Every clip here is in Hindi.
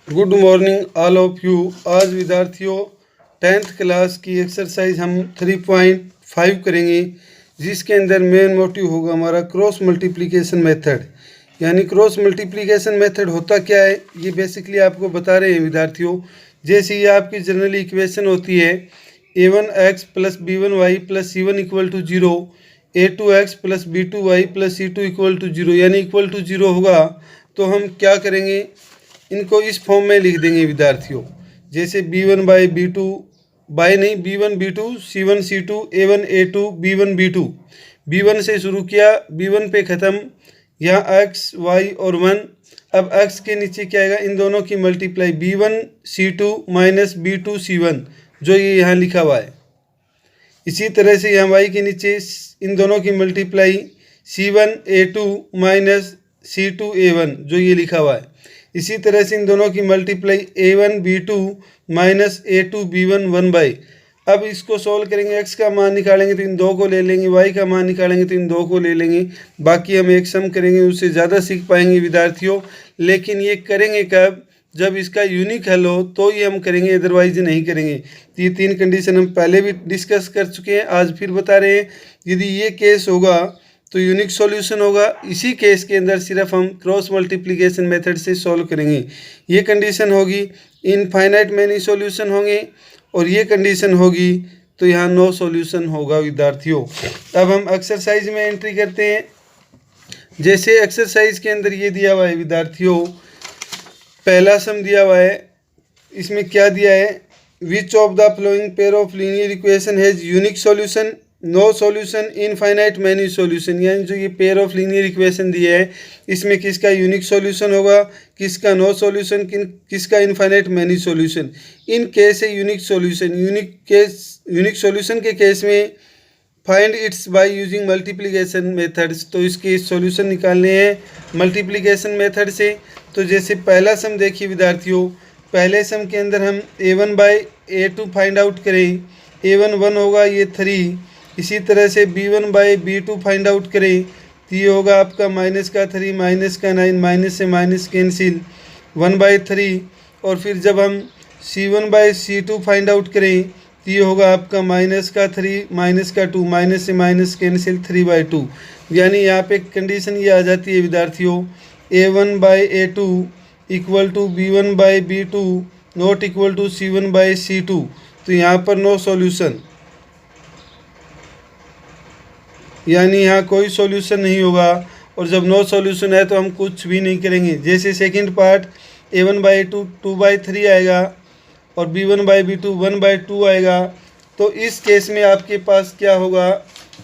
Good morning all of you. आज विद्यार्थियों 10th क्लास की एक्सरसाइज हम 3.5 करेंगे, जिसके अंदर मेन मोटिव होगा हमारा क्रॉस मल्टीप्लिकेशन मेथड। यानी क्रॉस मल्टीप्लिकेशन मेथड होता क्या है, ये बेसिकली आपको बता रहे हैं विद्यार्थियों। जैसे ये आपकी जनरली इक्वेशन होती है a1x plus b1y plus c1 equal to 0, a2x plus b2y plus c2 equal to 0, यानी इक्वल टू 0 होगा। तो हम क्या करेंगे, इनको इस फॉर्म में लिख देंगे विद्यार्थियों। जैसे b1 बाई b2 बाई नहीं b1 b2 c1 c2 a1 a2 b1 b2, b1 से शुरू किया, b1 पे ख़त्म। यहाँ x y और 1। अब x के नीचे क्या आएगा, इन दोनों की multiply b1 c2 minus b2 c1, जो ये यहाँ लिखा हुआ है। इसी तरह से यहाँ y के नीचे इन दोनों की multiply c1 a2 minus c2 a1, जो ये लिखा हुआ है। इसी तरह से इन दोनों की multiply a1 b2 minus a2 b1 1 by. अब इसको सॉल्व करेंगे, x का मान निकालेंगे तो इन दो को ले लेंगे, y का मान निकालेंगे तो इन दो को ले लेंगे। बाकी हम एक सम करेंगे, उससे ज़्यादा सीख पाएंगे विद्यार्थियों। लेकिन ये करेंगे कब, जब इसका यूनिक हल हो तो ये हम करेंगे, अदरवाइज नहीं करेंगे। तो ये 3 कंडीशन हम पहले भी डिस्कस कर चुके हैं, आज फिर बता रहे हैं। यदि ये केस होगा तो यूनिक सॉल्यूशन होगा। इसी केस के अंदर सिर्फ हम क्रॉस मल्टीप्लिकेशन मेथड से सॉल्व करेंगे। ये कंडीशन होगी इनफाइनाइट मैनी सॉल्यूशन होंगे, और ये कंडीशन होगी तो यहाँ नो सॉल्यूशन होगा विद्यार्थियों। अब हम एक्सरसाइज में एंट्री करते हैं। जैसे एक्सरसाइज के अंदर ये दिया हुआ है विद्यार्थियों, पहला सम दिया हुआ है। इसमें क्या दिया है, which of the following pair of linear equation has unique solution, no solution, infinite many solution. यानी जो ये पेयर ऑफ लीनियर इक्वेशन दिए है, इसमें किसका यूनिक सॉल्यूशन होगा, किसका नो सॉल्यूशन, किसका infinite many solution. In case है यूनिक सॉल्यूशन। यूनिक सॉल्यूशन के केस में find it's by using multiplication methods. तो इसके सॉल्यूशन निकालने हैं मल्टीप्लिकेशन मेथड से। तो जैसे पहला सम देखिए विद्यार्थियों, पहले सम के अंदर हम a1 by a2 find out करें, a1 1 होगा, ये 3। इसी तरह से b1 by b2 find out करें तो ये होगा आपका माइनस का 3 माइनस का 9, माइनस से माइनस कैंसिल 1/3। और फिर जब हम c1 by c2 find out करें तो ये होगा आपका माइनस का 3 माइनस का 2, माइनस से माइनस कैंसिल 3/2। यानी यहाँ पे कंडीशन ये आ जाती है विद्यार्थियों, a1 by a2 equal to b1 by b2 not equal to c1 by c2। तो यहाँ पर नो सॉल्यूशन, यानी यहाँ कोई सॉल्यूशन नहीं होगा। और जब नो सॉल्यूशन है तो हम कुछ भी नहीं करेंगे। जैसे सेकंड पार्ट a1 बाई 2 2/3 आएगा, और b1 बाई b2 1/2 आएगा। तो इस केस में आपके पास क्या होगा,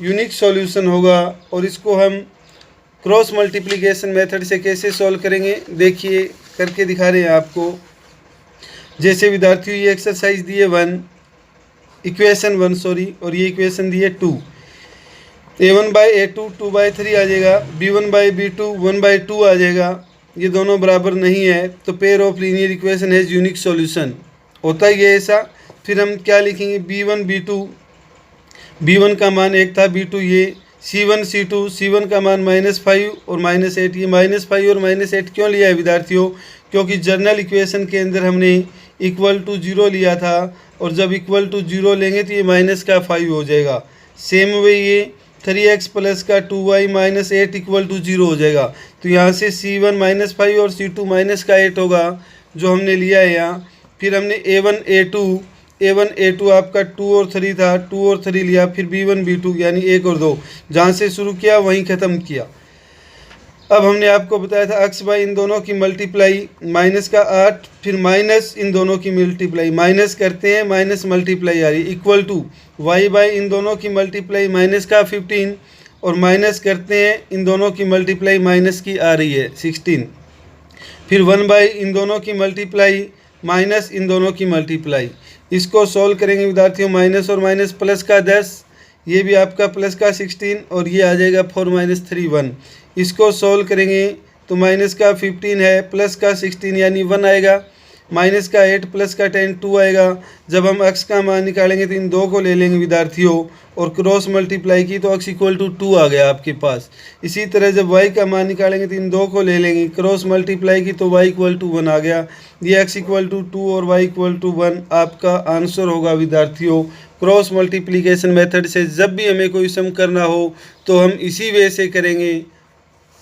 यूनिक सॉल्यूशन होगा। और इसको हम क्रॉस मल्टीप्लिकेशन मेथड से कैसे सॉल्व करेंगे, देखिए करके दिखा रहे हैं आपको। जैसे विद्यार्थियों ये एक्सरसाइज दी है 1, इक्वेशन 1 सॉरी, और ये इक्वेशन दी है 2। a1 बाई a2 2/3 आ जाएगा, b1 बाई b2 1/2 आ जाएगा। ये दोनों बराबर नहीं है, तो pair of linear equation has unique solution होता ही है ऐसा। फिर हम क्या लिखेंगे, b1 b2, b1 का मान 1 था, b2 ये, c1 c2, c1 का मान -5 और -8। ये -5 और -8 क्यों लिया है विद्यार्थियों, क्योंकि जर्नल इक्वेशन के अंदर हमने इक्वल टू 0 लिया था, और जब इक्वल टू 0 लेंगे तो ये -5 हो जाएगा। सेम वे ये 3x प्लस का 2y माइनस 8 इक्वल टू 0 हो जाएगा। तो यहाँ से c1 -5 और c2 -8 होगा, जो हमने लिया है यहाँ। फिर हमने a1 a2 आपका 2 और 3 था, 2 और 3 लिया। फिर b1 b2 यानी 1 और 2, जहाँ से शुरू किया वहीं ख़त्म किया। अब हमने आपको बताया था x बाई इन दोनों की मल्टीप्लाई माइनस का 8, फिर माइनस इन दोनों की मल्टीप्लाई, माइनस करते हैं माइनस मल्टीप्लाई आ रही है, इक्वल टू y बाई इन दोनों की मल्टीप्लाई माइनस का 15, और माइनस करते हैं इन दोनों की मल्टीप्लाई माइनस की आ रही है 16। फिर 1 बाई इन दोनों की मल्टीप्लाई माइनस इन दोनों की मल्टीप्लाई। इसको सॉल्व करेंगे विद्यार्थियों, माइनस और माइनस प्लस का 10, ये भी आपका प्लस का 16, और ये आ जाएगा 4 - 3 1। इसको सॉल्व करेंगे तो माइनस का 15 है, प्लस का 16 यानी 1 आएगा। माइनस का 8 प्लस का 10 2 आएगा। जब हम x का मान निकालेंगे तो इन दो को ले लेंगे विद्यार्थियों और क्रॉस मल्टीप्लाई की तो x इक्वल टू 2 आ गया आपके पास। इसी तरह जब y का मान निकालेंगे तो इन दो को ले लेंगे, क्रॉस मल्टीप्लाई की तो y इक्वल टू 1 आ गया। ये x इक्वल टू 2 और y इक्वल टू 1 आपका आंसर होगा विद्यार्थियों। क्रॉस मल्टीप्लिकेशन मेथड से जब भी हमें कोई सम करना हो तो हम इसी वे से करेंगे।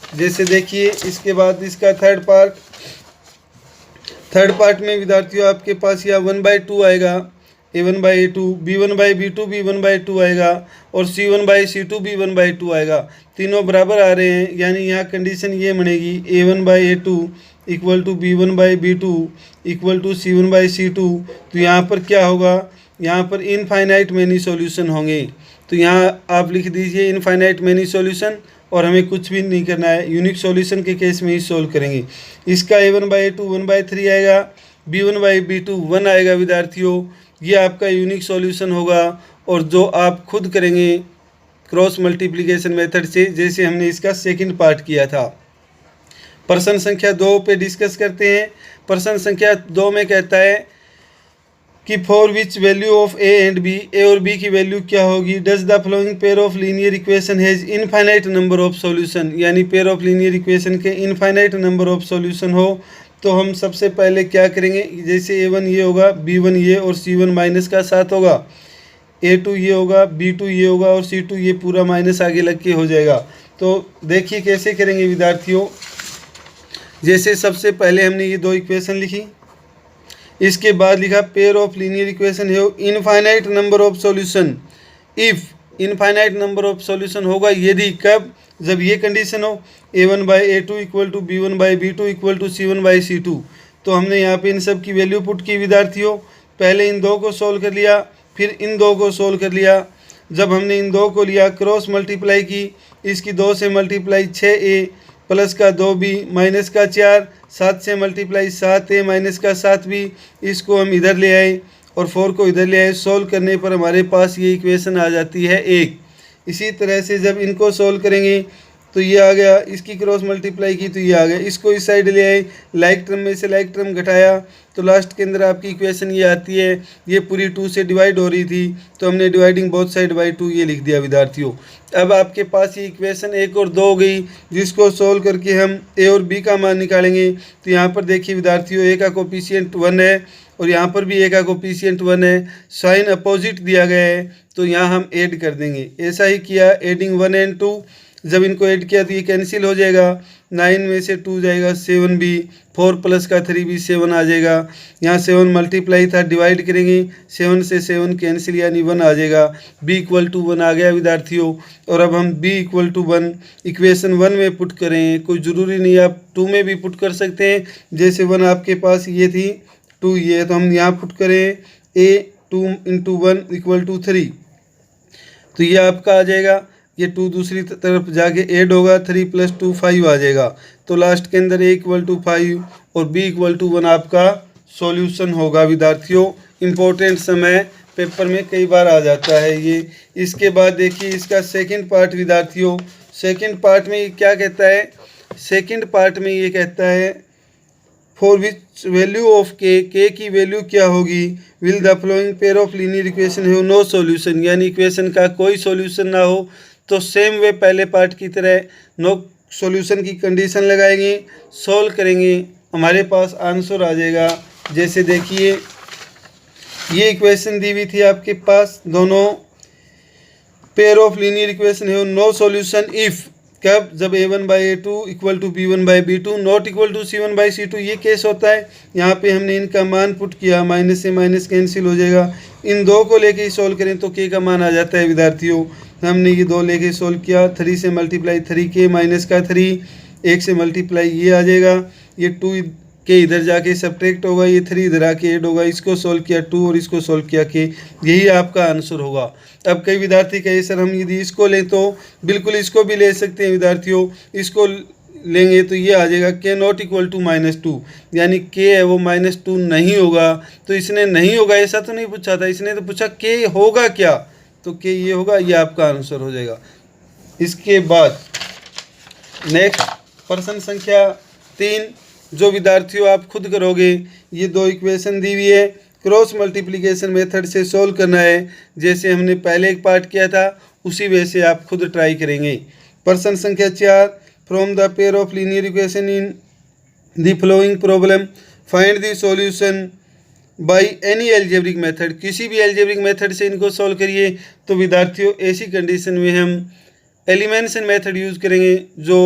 जैसे देखिए इसके बाद इसका थर्ड पार्ट में विद्यार्थियों आपके पास यह 1/2 आएगा, a1/a2, b1/b2 भी 1/2 आएगा और c1/c2 भी 1/2 आएगा। तीनों बराबर आ रहे हैं, यानी यहाँ कंडीशन ये बनेगी a1/a2 equal to b1/b2 equal to c1/c2। तो यहाँ पर क्या होगा, यहाँ पर इनफाइनाइट मैनी सॉल्यूशन होंगे। तो यहाँ आप लिख दीजिए इनफाइनाइट मैनी सॉल्यूशन और हमें कुछ भी नहीं करना है, यूनिक सॉल्यूशन के केस में ही सोल्व करेंगे। इसका a1/a2 1/3 आएगा, b1/b2 1 आएगा विद्यार्थियों। ये आपका यूनिक सॉल्यूशन होगा और जो आप खुद करेंगे क्रॉस मल्टीप्लिकेशन मेथड से, जैसे हमने इसका सेकंड पार्ट किया था। प्रश्न संख्या 2 पे डिस्कस करते हैं। प्रश्न संख्या 2 में कहता है कि for which value of A and B, A और बी की वैल्यू क्या होगी, does the following pair of linear equation has infinite number of solution, यानी पेयर ऑफ लीनियर इक्वेशन के इनफाइनाइट नंबर ऑफ सॉल्यूशन हो। तो हम सबसे पहले क्या करेंगे, जैसे a1 ये होगा, b1 ये और c1 माइनस का 7 होगा, a2 ये होगा, b2 ये होगा और c2 ये पूरा माइनस आगे लग के हो जाएगा। तो देखिए कैसे करेंगे विद्यार्थियों। जैसे सबसे पहले हमने ये दो इक्वेशन लिखी, इसके बाद लिखा पेयर ऑफ लीनियर इक्वेशन है infinite number of solution. If infinite number of solution होगा यदि, कब, जब ये कंडीशन हो a1/a2 equal to b1/b2 equal to c1/c2। तो हमने यहाँ पे इन सब की वैल्यू पुट की विद्यार्थियों। पहले इन दो को सोल्व कर लिया, फिर इन दो को सोल्व कर लिया। जब हमने इन दो को लिया क्रॉस मल्टीप्लाई की, इसकी 2 से मल्टीप्लाई 6a प्लस का 2b माइनस का 4, 7 से मल्टीप्लाई 7a माइनस का 7b, इसको हम इधर ले आए और 4 को इधर ले आए। सोल्व करने पर हमारे पास ये इक्वेशन आ जाती है 1। इसी तरह से जब इनको सोल्व करेंगे तो ये आ गया, इसकी क्रॉस मल्टीप्लाई की तो ये आ गया, इसको इस साइड ले आए, लाइक टर्म में से लाइक टर्म घटाया तो लास्ट के अंदर आपकी इक्वेशन ये आती है। ये पूरी 2 से डिवाइड हो रही थी तो हमने डिवाइडिंग बोथ साइड बाई 2 ये लिख दिया विद्यार्थियों। अब आपके पास ये इक्वेशन 1 और 2 हो गई, जिसको सोल्व करके हम ए और बी का मान निकालेंगे। तो यहाँ पर देखिए विद्यार्थियों, ए का कोफिशिएंट 1 है और यहाँ पर भी ए का कोफिशिएंट 1 है, साइन अपोजिट दिया गया है तो यहाँ हम ऐड कर देंगे। ऐसा ही किया, एडिंग 1 एंड 2, जब इनको ऐड किया तो ये कैंसिल हो जाएगा, 9 में से 2 जाएगा 7b, 4 प्लस का 3b 7 आ जाएगा। यहाँ 7 मल्टीप्लाई था, डिवाइड करेंगे, 7 से 7 कैंसिल यानी 1 आ जाएगा। b इक्वल टू 1 आ गया विद्यार्थियों। और अब हम b इक्वल टू 1 इक्वेशन 1 में पुट करें, कोई ज़रूरी नहीं, आप 2 में भी पुट कर सकते हैं। जैसे 1 आपके पास ये थी, 2 ये है, तो हम यहाँ पुट करें a 2 × 1 इक्वल टू 3, तो ये आपका आ जाएगा। ये 2 दूसरी तरफ जाके ऐड होगा, 3 + 2 5 आ जाएगा। तो लास्ट के अंदर a इक्वल टू 5 और b इक्वल टू 1 आपका सॉल्यूशन होगा विद्यार्थियों। इम्पोर्टेंट समय पेपर में कई बार आ जाता है ये। इसके बाद देखिए इसका सेकंड पार्ट विद्यार्थियों, सेकंड पार्ट में ये क्या कहता है, सेकंड पार्ट में ये कहता है फॉर विच वैल्यू ऑफ के की वैल्यू क्या होगी, will the following pair of linear equation have no solution, यानी इक्वेशन का कोई सॉल्यूशन ना हो। तो सेम वे पहले पार्ट की तरह नो सॉल्यूशन की कंडीशन लगाएंगे, सोल्व करेंगे, हमारे पास आंसर आ जाएगा। जैसे देखिए ये इक्वेशन दी हुई थी आपके पास, दोनों पेयर ऑफ लीनियर इक्वेशन है नो सॉल्यूशन इफ, कब, जब a1/a2 equal to b1/b2 not equal to c1/c2, ये केस होता है। यहाँ पे हमने इनका मान पुट किया, माइनस से माइनस कैंसिल हो जाएगा। इन दो को लेके ही सोल्व करें तो k का मान आ जाता है विद्यार्थियों। हमने ये 2 लेके सोल्व किया, 3 से मल्टीप्लाई 3k माइनस का 3, 1 से मल्टीप्लाई ये आ जाएगा, ये 2 के इधर जाके सब्ट्रैक्ट होगा, ये 3 इधर आके ऐड होगा, इसको सोल्व किया 2 और इसको सोल्व किया k, यही आपका आंसर होगा। अब कई विद्यार्थी कहे सर हम यदि इसको लें तो, बिल्कुल इसको भी ले सकते हैं विद्यार्थियों। इसको लेंगे तो ये आ जाएगा k नॉट इक्वल टू -2, यानी k है वो -2 नहीं होगा। तो इसने नहीं होगा ऐसा तो नहीं पूछा था, इसने तो पूछा k होगा क्या, तो k ये होगा, ये आपका आंसर हो जाएगा। इसके बाद नेक्स्ट प्रश्न संख्या 3, जो विद्यार्थियों आप खुद करोगे। ये दो इक्वेशन दी हुई है, क्रॉस मल्टीप्लिकेशन मेथड से सोल्व करना है। जैसे हमने पहले एक पार्ट किया था उसी वजह से आप खुद ट्राई करेंगे। प्रश्न संख्या 4, from the pair of linear equation in the flowing problem find the solution by any algebraic method. किसी भी एल्जेब्रिक मेथड से इनको सॉल्व करिए। तो विद्यार्थियों ऐसी कंडीशन में हम एलिमिनेशन मेथड यूज़ करेंगे जो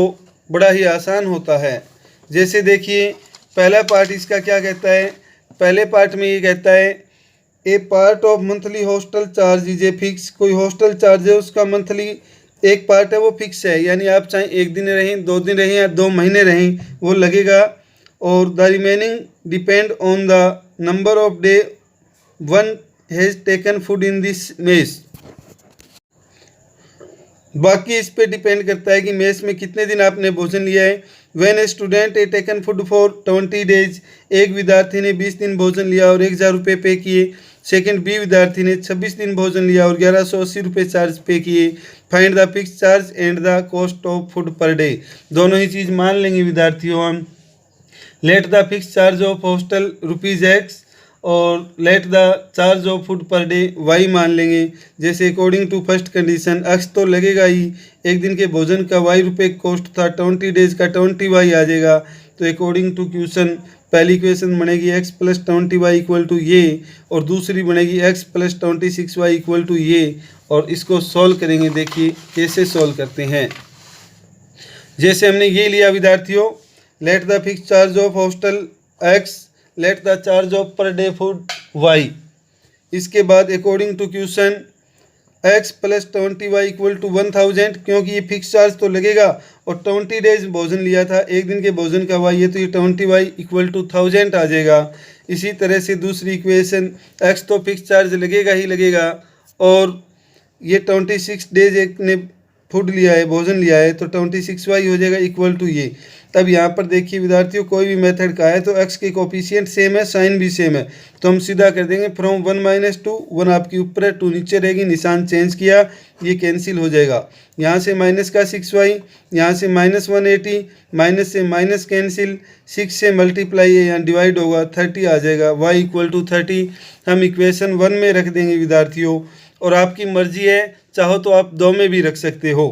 बड़ा ही आसान होता है। जैसे देखिए पहला पार्ट इसका क्या कहता है, पहले पार्ट में ये कहता है a part of monthly hostel charge is a fix. कोई हॉस्टल चार्ज है उसका मंथली एक पार्ट है वो फिक्स है, यानी आप चाहे एक दिन रहें, 2 दिन रहें या 2 महीने रहें वो लगेगा। और the remaining depend on the number of day one has taken food in this mess. बाकी इस पे डिपेंड करता है कि मेस में कितने दिन आपने भोजन लिया है। When a student a taken food for 20 days, एक विद्यार्थी ने 20 दिन भोजन लिया और 1000 रुपये पे किए। सेकंड बी विद्यार्थी ने 26 दिन भोजन लिया और 1180 रुपये चार्ज पे किए। Find the fix charge and the cost of food per day. दोनों ही चीज़ मान लेंगे विद्यार्थियों हम। Let the fix charge of hostel ₹X और let the charge of food per day Y मान लेंगे। जैसे according to first condition X तो लगेगा ही, एक दिन के भोजन का ₹Y कॉस्ट था, 20 डेज का 20Y आ जाएगा। तो अकॉर्डिंग टू क्वेश्चन पहली इक्वेशन बनेगी x + 20y = ये और दूसरी बनेगी x + 26y = ये। और इसको सॉल्व करेंगे, देखिए कैसे सॉल्व करते हैं। जैसे हमने ये लिया विद्यार्थियों, let the fix charge of hostel x, late the charge of per day food y। इसके बाद according to question x + 20y = 1000, क्योंकि ये फिक्स चार्ज तो लगेगा और 20 डेज भोजन लिया था, एक दिन के भोजन का y है तो ये 20y = 1000 आ जाएगा। इसी तरह से दूसरी इक्वेशन x तो फिक्स चार्ज लगेगा ही लगेगा और ये 26 डेज एक ने फूड लिया है, भोजन लिया है, तो 26y हो जाएगा = ये। तब यहाँ पर देखिए विद्यार्थियों कोई भी मेथड का है तो x के कोफिशिएंट सेम है, साइन भी सेम है, तो हम सीधा कर देंगे फ्रॉम 1 - 2, 1 आपकी ऊपर है 2 नीचे रहेगी, निशान चेंज किया, ये कैंसिल हो जाएगा। यहाँ से माइनस का 6y, यहाँ से -180, माइनस से माइनस कैंसिल, 6 से मल्टीप्लाई है यहाँ डिवाइड होगा, 30 आ जाएगा, y = 30 हम इक्वेशन 1 में रख देंगे विद्यार्थियों। और आपकी मर्जी है, चाहो तो आप 2 में भी रख सकते हो।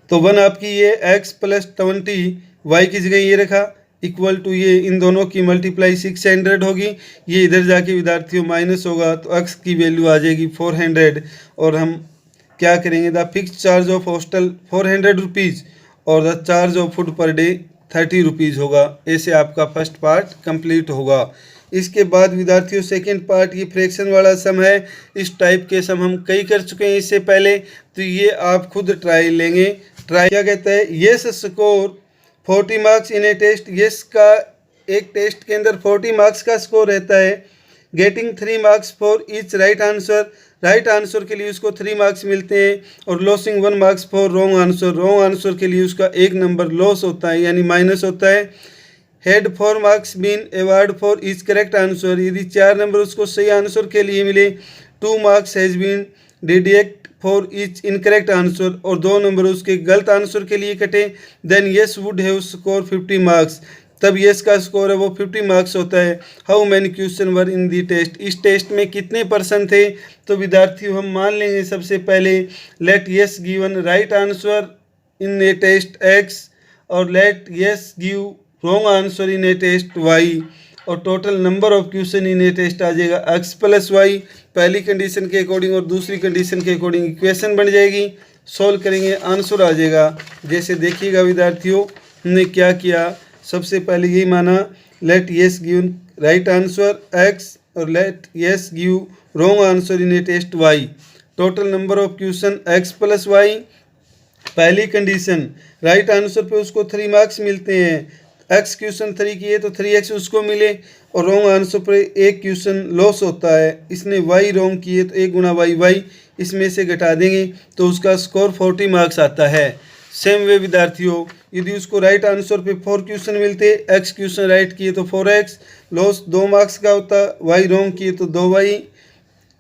तो 1 आपकी ये x + 20 y की जगह ये रखा = ये, इन दोनों की मल्टीप्लाई 600 होगी, ये इधर जाके विद्यार्थियों माइनस होगा तो x की वैल्यू आ जाएगी 400। और हम क्या करेंगे, the fix charge of hostel ₹400 और the charge of food per day ₹30 होगा। ऐसे आपका फर्स्ट पार्ट कंप्लीट होगा। इसके बाद विद्यार्थियों सेकंड पार्ट ये फ्रैक्शन वाला सम है। इस टाइप के सम हम कई कर चुके हैं इससे पहले, तो ये आप खुद ट्राई लेंगे। ट्राई क्या कहता है, Yash score 40 marks in a test. Yash का एक टेस्ट के अंदर 40 मार्क्स का स्कोर रहता है। Getting 3 marks for each right answer, right answer के लिए उसको 3 मार्क्स मिलते हैं। और losing 1 marks for wrong answer, wrong answer के लिए उसका 1 नंबर लॉस होता है यानी माइनस होता है। Had 4 marks been award for each correct answer, यदि 4 नंबर उसको सही आंसर के लिए मिले। 2 marks has been deduct for each incorrect answer, और 2 नंबर उसके गलत आंसर के लिए कटे। Then Yash would have score 50 marks, तब यस का स्कोर है वो 50 मार्क्स होता है। How many question were in the test, इस टेस्ट में कितने % थे। तो विद्यार्थियों हम मान लेंगे सबसे पहले, let us given right answer in a test x और let yes give wrong answer in a test y, और total number of question in a test आ जाएगा x + y। पहली कंडीशन के अकॉर्डिंग और दूसरी कंडीशन के अकॉर्डिंग इक्वेशन बन जाएगी, सॉल्व करेंगे आंसर आ जाएगा। जैसे देखिएगा विद्यार्थियों हमने क्या किया, सबसे पहले यही माना let yes give right answer x और let yes give wrong answer in a test y। Total number of question x + y। पहली कंडीशन राइट आंसर पे उसको 3 मार्क्स मिलते हैं, x क्वेश्चन 3 की है तो 3x उसको मिले, और रॉन्ग आंसर पर 1 क्वेश्चन लॉस होता है। इसने y रॉन्ग किए तो 1 × y इसमें से घटा देंगे तो उसका स्कोर 40 मार्क्स आता है। सेम वे विद्यार्थियों, यदि उसको राइट आंसर पे 4 क्वेश्चन मिलते, x क्वेश्चन राइट किए तो 4x, लॉस 2 मार्क्स का होता, y रॉन्ग किए तो 2y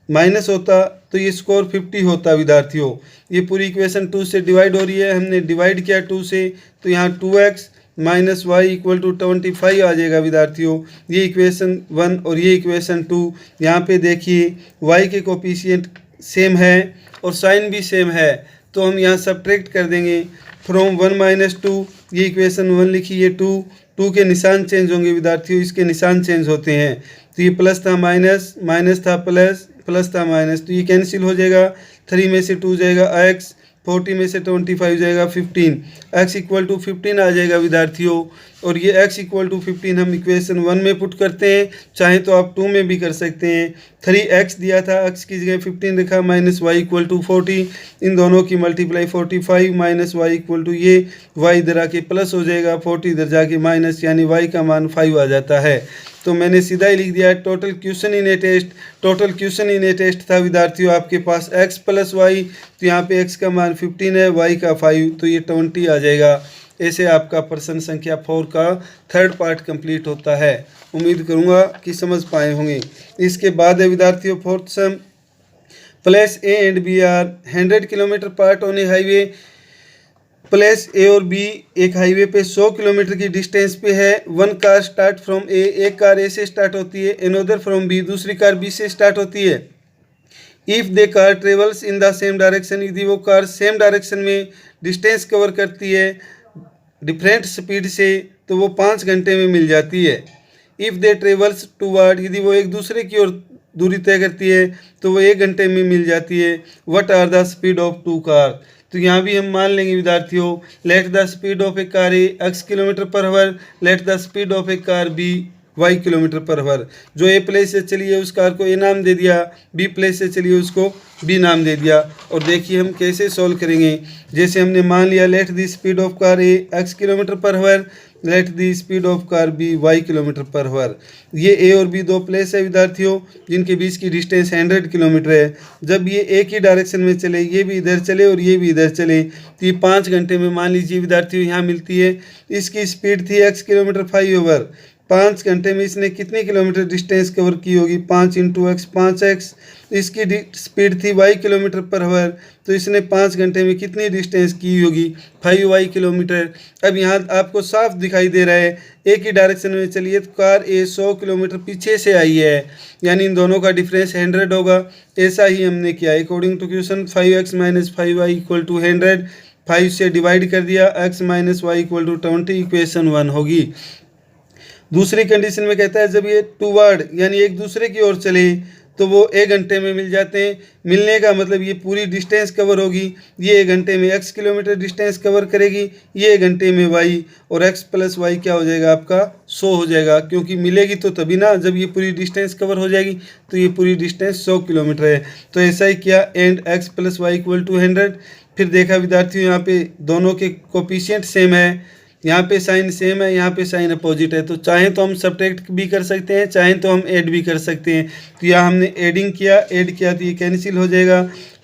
माइनस होता, तो ये स्कोर 50 होता विद्यार्थियों। ये पूरी इक्वेशन 2 से डिवाइड हो रही है, हमने डिवाइड किया 2 से, तो यहाँ 2x minus Y equal to 25 आ जाएगा विद्यार्थियों। ये इक्वेशन 1 और ये इक्वेशन 2। यहाँ पे देखिए वाई के कोफिशिएंट सेम है और साइन भी सेम है, तो हम यहाँ सब्ट्रैक्ट कर देंगे फ्रॉम 1 माइनस 2। ये इक्वेशन 1 लिखी, ये 2 के निशान चेंज होंगे विद्यार्थियों, इसके निशान चेंज होते हैं। तो ये प्लस था माइनस, माइनस था प्लस, प्लस था माइनस, तो ये कैंसिल हो जाएगा। 3 में से 2 जाएगा x, 40 में से 25 जाएगा 15, x इक्वल टू 15 आ जाएगा विद्यार्थियों। और ये x इक्वल टू 15 हम इक्वेशन 1 में पुट करते हैं, चाहे तो आप 2 में भी कर सकते हैं। 3x दिया था, x की जगह 15 लिखा, माइनस वाई इक्वल टू 40, इन दोनों की multiply 45 minus Y equal to ये y इधर आके प्लस हो जाएगा, 40 इधर जाके माइनस, यानी y का मान 5 आ जाता है। तो मैंने सीधा ही लिख दिया total question in a test. Total question in a test था विद्यार्थियों आपके पास x प्लस वाई, तो यहाँ पे x का मान 15 है, y का 5, तो ये 20 आ जाएगा। ऐसे आपका प्रश्न संख्या 4 का थर्ड पार्ट कंप्लीट होता है। उम्मीद करूँगा कि समझ पाए होंगे। इसके बाद है विद्यार्थियों fourth sum, place A and B are 100 kilometre part on a highway. Place A और बी एक हाईवे पे 100 किलोमीटर की डिस्टेंस पे है। वन कार स्टार्ट फ्रॉम ए, एक कार ए से स्टार्ट होती है, एनोदर फ्रॉम बी, दूसरी कार बी से स्टार्ट होती है। If they car travels in the same direction, यदि वो कार सेम डायरेक्शन में डिस्टेंस कवर करती है डिफरेंट स्पीड से, तो वो 5 घंटे में मिल जाती है। इफ़ दे ट्रेवल्स टूवर्ड, यदि वो एक दूसरे की ओर दूरी तय करती है, तो वो 1 घंटे में मिल जाती है। What are the speed of 2 car, तो यहाँ भी हम मान लेंगे विद्यार्थियों, let the speed of a car A x kilometre per hour, let the speed of a car B y kilometre per hour. जो ए प्लेस से चली है उस कार को ए नाम दे दिया, बी प्लेस से चली है उसको बी नाम दे दिया। और देखिए हम कैसे सॉल्व करेंगे। जैसे हमने मान लिया let the speed of car A x kilometre per hour, let the speed of car B y kilometre per hour. ये ए और बी दो प्लेस है विद्यार्थियों जिनके बीच की डिस्टेंस 100 किलोमीटर है। जब ये एक ही डायरेक्शन में चले, ये भी इधर चले और ये भी इधर चले, तो ये 5 घंटे में मान लीजिए विद्यार्थियों यहाँ मिलती है। इसकी स्पीड थी x किलोमीटर 5 ओवर, 5 घंटे में इसने कितने किलोमीटर डिस्टेंस कवर की होगी, 5 इंटू एक्स 5x। इसकी स्पीड थी y किलोमीटर पर आवर, तो इसने 5 घंटे में कितनी डिस्टेंस की होगी, 5y किलोमीटर। अब यहाँ आपको साफ दिखाई दे रहा है एक ही डायरेक्शन में चलिए, तो कार ए 100 किलोमीटर पीछे से आई है, यानी इन दोनों का डिफरेंस 100 होगा। ऐसा ही हमने किया according to question. 5x minus 5y equal to 100, 5 से डिवाइड कर दिया, x minus Y equal to 20, equation 1 होगी। दूसरी कंडीशन में कहता है जब ये टूवर्ड यानी एक दूसरे की ओर चले तो वो 1 घंटे में मिल जाते हैं। मिलने का मतलब ये पूरी डिस्टेंस कवर होगी, ये 1 घंटे में x किलोमीटर डिस्टेंस कवर करेगी, ये 1 घंटे में y, और x प्लस वाई क्या हो जाएगा आपका 100 हो जाएगा, क्योंकि मिलेगी तो तभी ना जब ये पूरी डिस्टेंस कवर हो जाएगी। तो ये पूरी डिस्टेंस 100 किलोमीटर है। तो ऐसा ही किया and x plus Y equal to 100। फिर देखा विद्यार्थियों यहाँ पे दोनों के कोफिशिएंट सेम है, यहाँ पे साइन सेम है, यहाँ पे साइन अपोजिट है, तो चाहे तो हम सब्ट्रैक्ट भी कर सकते हैं, चाहे तो हम ऐड भी कर सकते हैं। तो यहाँ हमने ऐड किया तो ये कैंसिल हो जाएगा,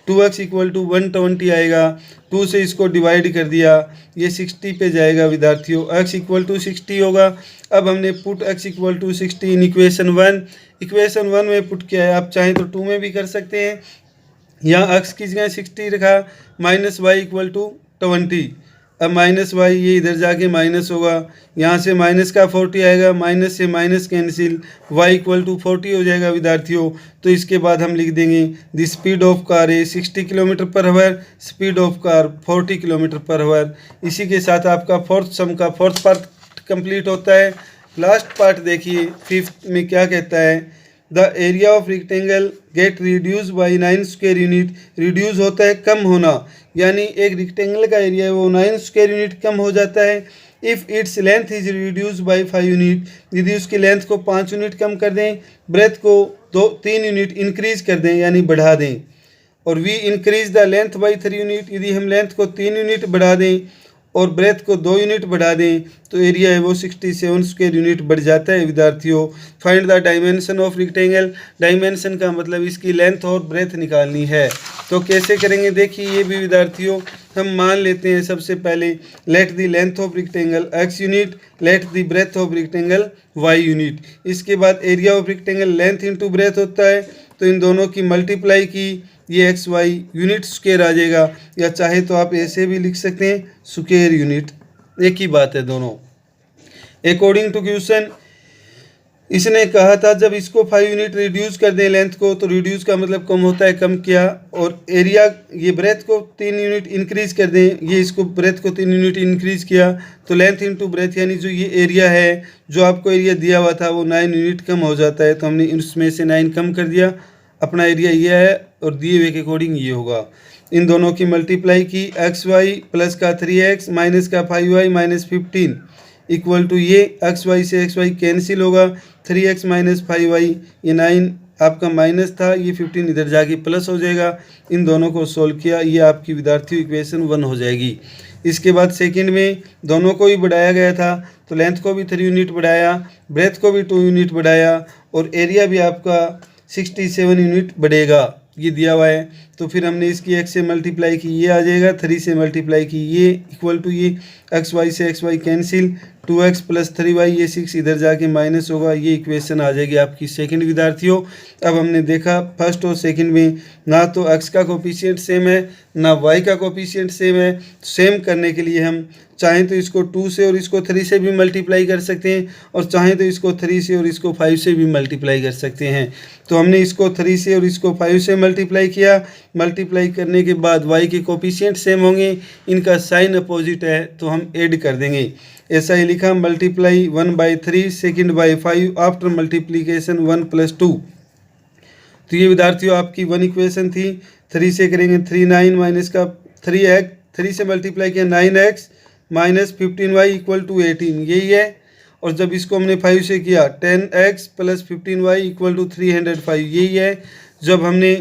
2x इक्वल टू 120 आएगा, 2 से इसको डिवाइड कर दिया, ये 60 पे जाएगा विद्यार्थियों, x इक्वल टू 60 होगा। अब हमने put x equal to 60 in equation 1, equation 1 में पुट किया है, आप चाहें तो 2 में भी कर सकते हैं। यहाँ x की जगह 60 रखा, माइनस वाई इक्वल टू 20। अब माइनस वाई ये इधर जाके माइनस होगा, यहाँ से माइनस का 40 आएगा, माइनस से minus cancel, y equal to 40 हो जाएगा विद्यार्थियों। तो इसके बाद हम लिख देंगे the speed of car A 60 kilometre per our, speed of car 40 kilometre per our. इसी के साथ आपका फोर्थ सम का फोर्थ पार्ट कंप्लीट होता है। लास्ट पार्ट देखिए फिफ्थ में क्या कहता है, the area of rectangle get reduce by 9 square unit. Reduce होता है कम होना, यानी एक रेक्टेंगल का एरिया है वो 9 स्क्वायर यूनिट कम हो जाता है। If its length is reduce by 5 unit, यदि उसकी लेंथ को 5 यूनिट कम कर दें, ब्रेथ को 3 यूनिट इंक्रीज कर दें यानी बढ़ा दें, और we increase the length by 3 unit, यदि हम लेंथ को 3 यूनिट बढ़ा दें और ब्रेथ को 2 यूनिट बढ़ा दें तो एरिया है वो 67 स्क्वायर यूनिट बढ़ जाता है विद्यार्थियों। Find the dimension of rectangle, dimension का मतलब इसकी लेंथ और ब्रेथ निकालनी है। तो कैसे करेंगे देखिए, ये भी विद्यार्थियों हम मान लेते हैं सबसे पहले let the length of rectangle x unit, let the breadth of rectangle y unit. इसके बाद area of rectangle length into breadth होता है, तो इन दोनों की मल्टीप्लाई की, ये एक्स वाई यूनिट स्क्वायर आ जाएगा, या चाहे तो आप ऐसे भी लिख सकते हैं स्क्वायर यूनिट, एक ही बात है दोनों। अकॉर्डिंग टू क्वेश्चन इसने कहा था जब इसको 5 यूनिट रिड्यूस कर दें लेंथ को, तो रिड्यूस का मतलब कम होता है, कम किया, और एरिया ये ब्रेथ को 3 यूनिट इंक्रीज कर दें, ये इसको ब्रेथ को 3 यूनिट इंक्रीज किया, तो लेंथ इनटू ब्रेथ यानी जो ये एरिया है, जो आपको एरिया दिया हुआ था वो 9 यूनिट कम हो जाता है, तो हमने इसमें से 9 कम कर दिया, अपना एरिया ये है और दिए हुए के अकॉर्डिंग ये होगा। इन दोनों की मल्टीप्लाई की, एक्स वाई प्लस का 3x माइनस का 5y माइनस 15 इक्वल टू ये एक्स वाई से एक्स वाई कैंसिल होगा, 3x माइनस 5y, ये 9 आपका माइनस था, ये 15 इधर जाके प्लस हो जाएगा। इन दोनों को सोल्व किया, ये आपकी विद्यार्थियों इक्वेशन 1 हो जाएगी। इसके बाद सेकंड में दोनों को भी बढ़ाया गया था, तो लेंथ को भी 3 यूनिट बढ़ाया, ब्रेथ को भी 2 यूनिट बढ़ाया, और एरिया भी आपका 67 यूनिट बढ़ेगा, ये दिया हुआ है। तो फिर हमने इसकी x से मल्टीप्लाई की, ये आ जाएगा, 3 से मल्टीप्लाई की, ये इक्वल टू ये एक्स वाई से X Y cancel, 2x plus 3y, ये 6 इधर जाके माइनस होगा, ये इक्वेशन आ जाएगी आपकी सेकंड विद्यार्थियों। अब हमने देखा फर्स्ट और सेकंड में ना तो x का कोफिशिएंट सेम है ना y का कोफिशिएंट सेम है। सेम करने के लिए हम चाहें तो इसको 2 से और इसको 3 से भी मल्टीप्लाई कर सकते हैं, और चाहें तो इसको 3 से और इसको 5 से भी मल्टीप्लाई कर सकते हैं। तो हमने इसको 3 से और इसको 5 से मल्टीप्लाई किया, मल्टीप्लाई करने के बाद y के कोफिशिएंट सेम होंगे, इनका साइन अपोजिट है तो हम ऐड कर देंगे। ऐसा ही लिखा, multiply 1/3 second by 5 after multiplication 1 + 2। तो ये विद्यार्थियों आपकी 1 इक्वेशन थी। 3 से करेंगे 3 9 माइनस का 3x, 3 से मल्टीप्लाई किया 9x minus 15y equal to 18, यही है। और जब इसको हमने 5 से किया 10x plus 15y equal to 305, यही है। जब हमने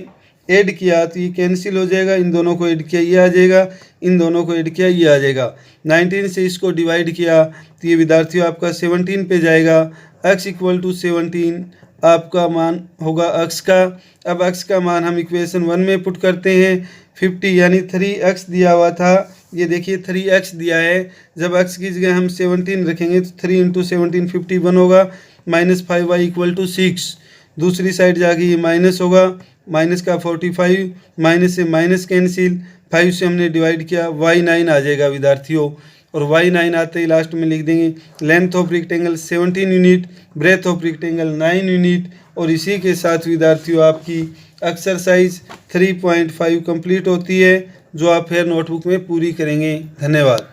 ऐड किया तो ये कैंसिल हो जाएगा, इन दोनों को ऐड किया ये आ जाएगा, इन दोनों को ऐड किया ये आ जाएगा। 19 से इसको डिवाइड किया तो ये विद्यार्थियों आपका 17 पे जाएगा। x इक्वल टू 17 आपका मान होगा x का। अब x का मान हम इक्वेशन 1 में पुट करते हैं, 50 यानी 3x दिया हुआ था, ये देखिए 3x दिया है। जब x की जगह हम 17 रखेंगे तो 3 × 17 51 होगा, माइनस 5y इक्वल टू 6। दूसरी साइड जाके ये माइनस होगा, माइनस का 45, माइनस से माइनस कैंसिल, 5 से हमने डिवाइड किया, y9 आ जाएगा विद्यार्थियों। और y9 आते ही लास्ट में लिख देंगे length of rectangle 17 unit, breadth of rectangle 9 unit. और इसी के साथ विद्यार्थियों आपकी एक्सरसाइज 3.5 कंप्लीट होती है, जो आप फिर नोटबुक में पूरी करेंगे। धन्यवाद।